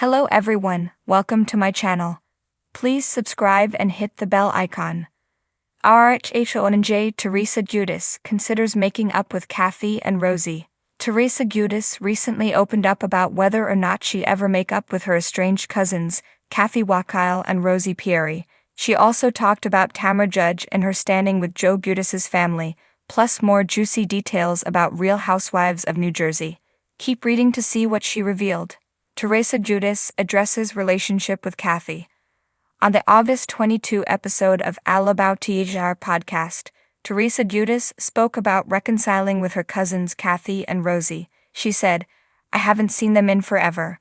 Hello everyone, welcome to my channel. Please subscribe and hit the bell icon. RHONJ Teresa Giudice considers making up with Kathy and Rosie. Teresa Giudice recently opened up about whether or not she ever make up with her estranged cousins, Kathy Wakile and Rosie Pieri. She also talked about Teresa Giudice and her standing with Joe Giudice's family, plus more juicy details about Real Housewives of New Jersey. Keep reading to see what she revealed. Teresa Giudice addresses relationship with Kathy. On the August 22 episode of All About THR podcast, Teresa Giudice spoke about reconciling with her cousins Kathy and Rosie. She said, "I haven't seen them in forever.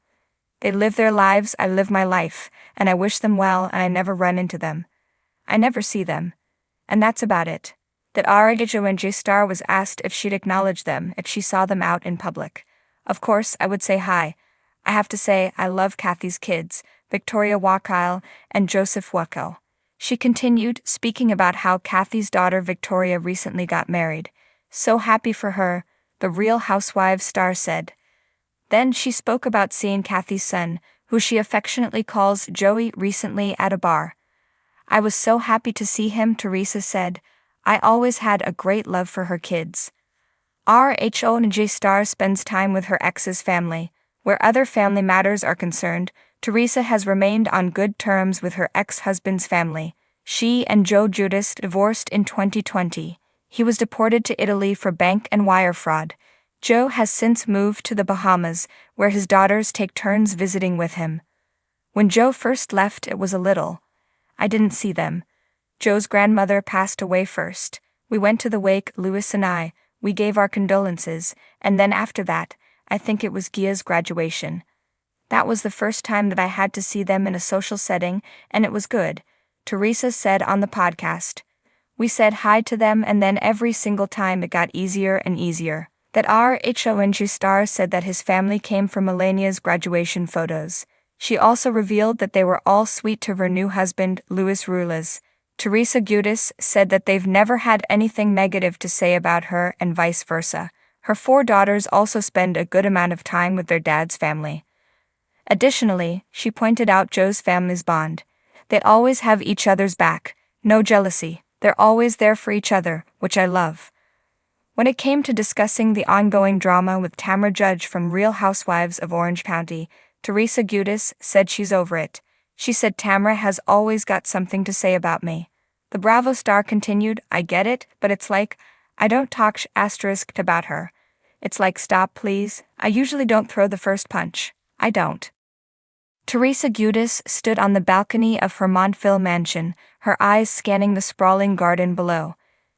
They live their lives, I live my life, and I wish them well and I never run into them. I never see them. And that's about it." That RHONJ star was asked if she'd acknowledge them if she saw them out in public. "Of course, I would say hi. I have to say I love Kathy's kids, Victoria Wakile and Joseph Wakile." She continued, speaking about how Kathy's daughter Victoria recently got married. "So happy for her," the Real Housewives star said. Then she spoke about seeing Kathy's son, who she affectionately calls Joey, recently at a bar. "I was so happy to see him," Teresa said. "I always had a great love for her kids." RHONJ star spends time with her ex's family. Where other family matters are concerned, Teresa has remained on good terms with her ex-husband's family. She and Joe Giudice divorced in 2020. He was deported to Italy for bank and wire fraud. Joe has since moved to the Bahamas, where his daughters take turns visiting with him. When Joe first left, it was a little. I didn't see them. Joe's grandmother passed away first. We went to the wake, Louis and I. We gave our condolences, and then after that, I think it was Gia's graduation. That was the first time that I had to see them in a social setting, and it was good," Teresa said on the podcast. "We said hi to them and then every single time it got easier and easier." That RHONJ star said that his family came from Melania's graduation photos. She also revealed that they were all sweet to her new husband, Luis Ruiz. Teresa Giudice said that they've never had anything negative to say about her and vice versa. Her 4 daughters also spend a good amount of time with their dad's family. Additionally, she pointed out Joe's family's bond. They always have each other's back, no jealousy, they're always there for each other, which I love. When it came to discussing the ongoing drama with Teresa Giudice from Real Housewives of Orange County, Teresa Giudice said she's over it. She said Teresa has always got something to say about me. The Bravo star continued, "I get it, but it's like, I don't talk asterisk about her. It's like, stop please, I usually don't throw the first punch. I don't." Teresa Giudice stood on the balcony of her Montville mansion, her eyes scanning the sprawling garden below.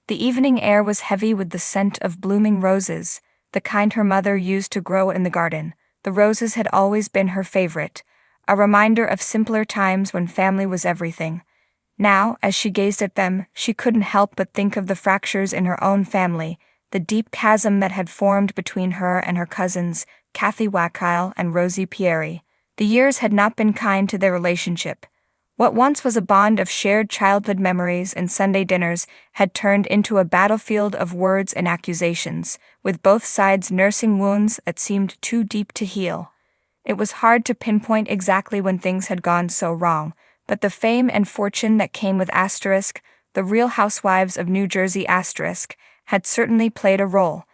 The evening air was heavy with the scent of blooming roses, the kind her mother used to grow in the garden. The roses had always been her favorite, a reminder of simpler times when family was everything. Now, as she gazed at them, she couldn't help but think of the fractures in her own family, the deep chasm that had formed between her and her cousins, Kathy Wakile and Rosie Pieri. The years had not been kind to their relationship. What once was a bond of shared childhood memories and Sunday dinners had turned into a battlefield of words and accusations, with both sides nursing wounds that seemed too deep to heal. It was hard to pinpoint exactly when things had gone so wrong, but the fame and fortune that came with asterisk, the Real Housewives of New Jersey asterisk, had certainly played a role.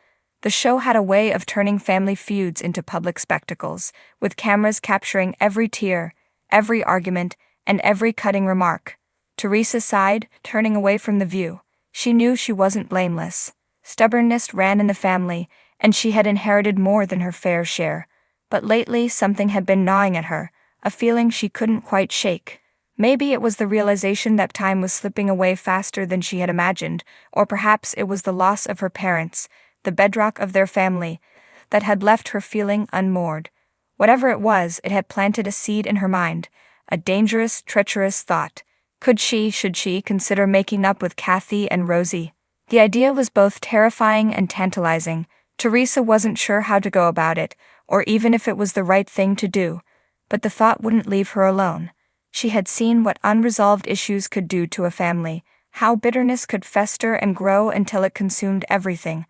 The show had a way of turning family feuds into public spectacles, with cameras capturing every tear, every argument, and every cutting remark. Teresa sighed, turning away from the view. She knew she wasn't blameless. Stubbornness ran in the family, and she had inherited more than her fair share. But lately something had been gnawing at her, a feeling she couldn't quite shake. Maybe it was the realization that time was slipping away faster than she had imagined, or perhaps it was the loss of her parents, the bedrock of their family, that had left her feeling unmoored. Whatever it was, it had planted a seed in her mind, a dangerous, treacherous thought. Should she consider making up with Kathy and Rosie? The idea was both terrifying and tantalizing. Teresa wasn't sure how to go about it, or even if it was the right thing to do, but the thought wouldn't leave her alone. She had seen what unresolved issues could do to a family, how bitterness could fester and grow until it consumed everything.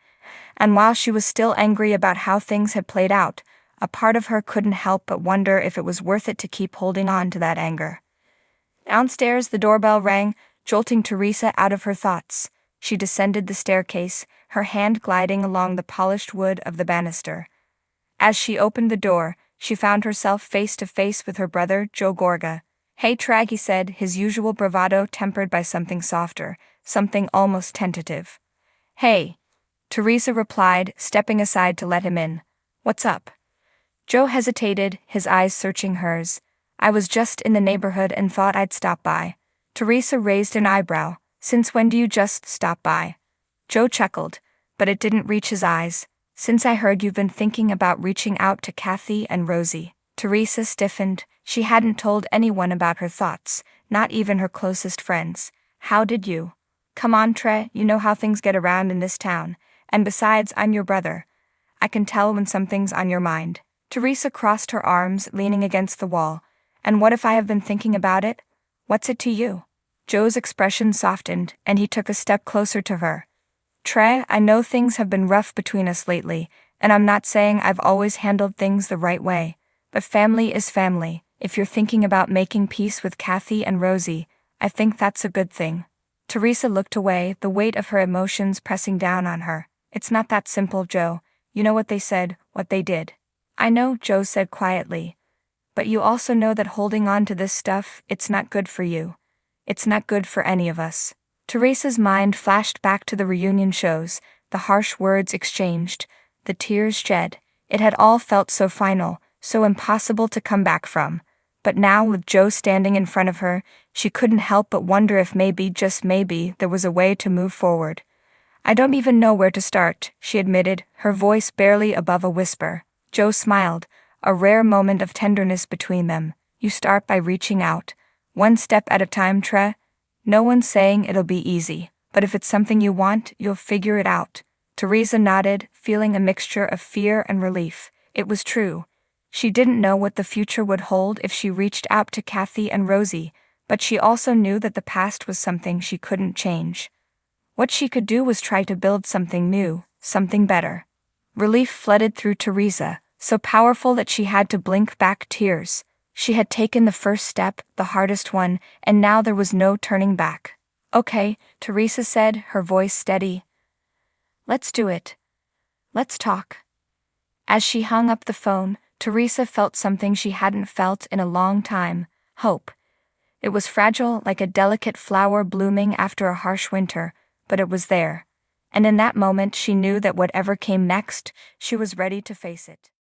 And while she was still angry about how things had played out, A part of her couldn't help but wonder if it was worth it to keep holding on to that anger. Downstairs, the doorbell rang, jolting Teresa out of her thoughts. She descended the staircase, her hand gliding along the polished wood of the banister. As she opened the door, she found herself face to face with her brother, Joe Gorga. "Hey Trag," he said, his usual bravado tempered by something softer, something almost tentative. "Hey," Teresa replied, stepping aside to let him in. "What's up?" Joe hesitated, his eyes searching hers. "I was just in the neighborhood and thought I'd stop by." Teresa raised an eyebrow. "Since when do you just stop by?" Joe chuckled, but it didn't reach his eyes. "Since I heard you've been thinking about reaching out to Kathy and Rosie." Teresa stiffened. She hadn't told anyone about her thoughts, not even her closest friends. "How did you?" "Come on, Tre, you know how things get around in this town. And besides, I'm your brother. I can tell when something's on your mind." Teresa crossed her arms, leaning against the wall. "And what if I have been thinking about it? What's it to you?" Joe's expression softened, and he took a step closer to her. "Tre, I know things have been rough between us lately, and I'm not saying I've always handled things the right way. But family is family. If you're thinking about making peace with Kathy and Rosie, I think that's a good thing." Teresa looked away, the weight of her emotions pressing down on her. "It's not that simple, Joe. You know what they said, what they did." "I know," Joe said quietly. "But you also know that holding on to this stuff, it's not good for you. It's not good for any of us." Teresa's mind flashed back to the reunion shows, the harsh words exchanged, the tears shed. It had all felt so final, so impossible to come back from. But now, with Joe standing in front of her, she couldn't help but wonder if maybe, just maybe, there was a way to move forward. "I don't even know where to start," she admitted, her voice barely above a whisper. Joe smiled, a rare moment of tenderness between them. "You start by reaching out. One step at a time, Tre. No one's saying it'll be easy, but if it's something you want, you'll figure it out." Teresa nodded, feeling a mixture of fear and relief. It was true. She didn't know what the future would hold if she reached out to Kathy and Rosie, but she also knew that the past was something she couldn't change. What she could do was try to build something new, something better. Relief flooded through Teresa, so powerful that she had to blink back tears. She had taken the first step, the hardest one, and now there was no turning back. "Okay," Teresa said, her voice steady. "Let's do it. Let's talk." As she hung up the phone, Teresa felt something she hadn't felt in a long time: hope. It was fragile, like a delicate flower blooming after a harsh winter, but it was there. And in that moment she knew that whatever came next, she was ready to face it.